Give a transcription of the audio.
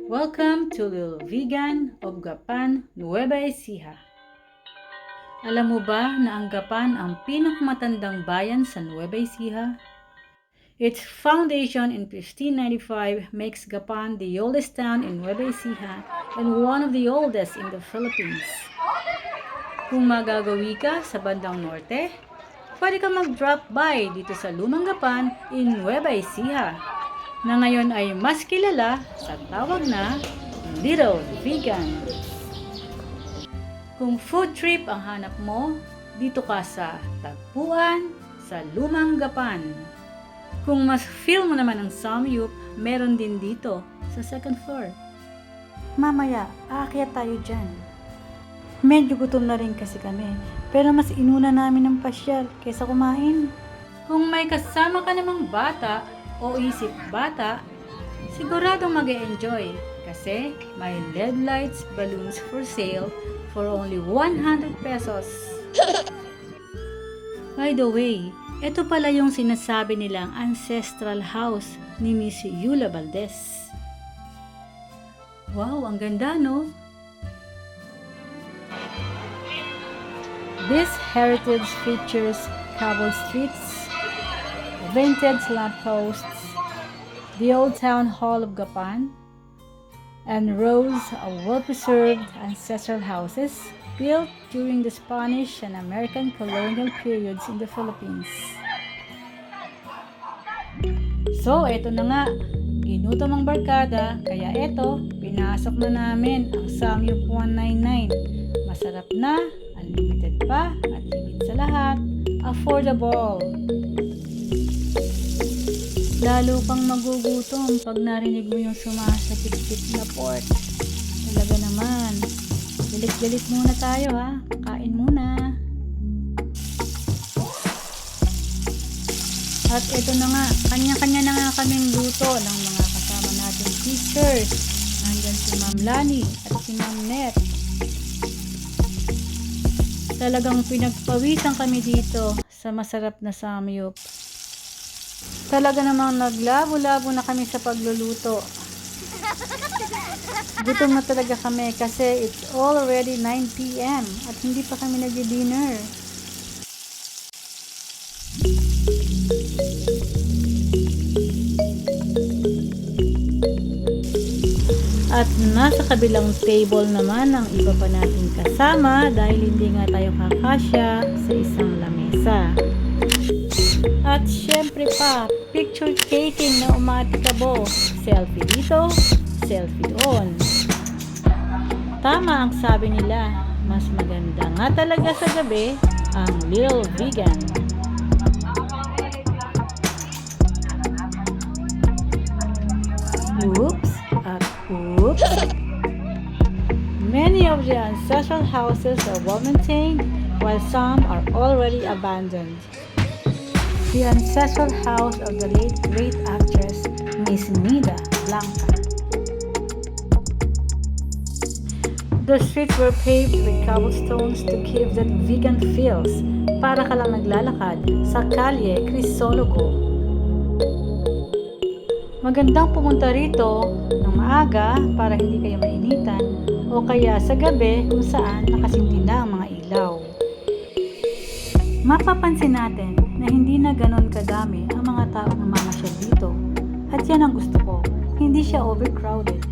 Welcome to Little Vegan of Gapan, Nueva Ecija. Alam mo ba na ang Gapan ang pinakamatandang bayan sa Nueva Ecija? Its foundation in 1595 makes Gapan the oldest town in Nueva Ecija and one of the oldest in the Philippines. Kung magagawi ka sa bandang norte, pwede ka mag-drop by dito sa Lumang Gapan in Nueva Ecija, na ngayon ay mas kilala sa tawag na Little Vegan. Kung food trip ang hanap mo, dito ka sa tagpuan sa Lumang Gapan. Kung mas feel mo naman ang samyup, meron din dito sa second floor. Mamaya, aakyat tayo dyan. Medyo gutom na rin kasi kami, pero mas inuna namin ang pasyal kaysa kumain. Kung may kasama ka namang bata o isip bata, siguradong mag-e-enjoy kasi may LED lights balloons for sale for only 100 pesos. By the way, ito pala yung sinasabi nilang ancestral house ni Miss Yula Valdez. Wow, ang ganda, no? This heritage features cobbled streets, vintage lampposts, the old town hall of Gapan, and rows of well-preserved ancestral houses built during the Spanish and American colonial periods in the Philippines. So, eto na nga, ginutom ang barkada, kaya eto, pinasok na namin ang Samyup 199. Masarap na, unlimited pa, at higit sa lahat, affordable. Lalo kang magugutom pag narinig mo yung sumasapit-pit na pork. Talaga naman. Galit-galit muna tayo ha. Kain muna. At ito na nga, kanya-kanya na nga kaming luto ng mga kasama nating teachers. Nandyan si Ma'am Lani at si Ma'am Net. Talagang pinagpawisan kami dito sa masarap na samyup. Talaga namang naglabo-labo na kami sa pagluluto. Gutom na talaga kami kasi it's already 9 p.m. at hindi pa kami nag-dinner. At nasa kabilang table naman ang iba pa nating kasama dahil hindi nga tayo kakasya sa isang lamesa. At syempre pa, picture taking na umatikabo. Selfie dito, selfie doon. Tama ang sabi nila, mas maganda nga talaga sa gabi ang Little Vegan. Oops at oops. Many of the ancestral houses are well maintained while some are already abandoned. The ancestral house of the late great actress Miss Nida Blanca. The streets were paved with cobblestones to give that vegan feels, para ka lang naglalakad sa kalye Crisologo. Magandang pumunta rito ng maaga para hindi kayo mainitan o kaya sa gabi kung saan nakasindi na ang mga ilaw. Mapapansin natin na hindi na ganon kadami ang mga taong namamasyal dito. At yan ang gusto ko, hindi siya overcrowded.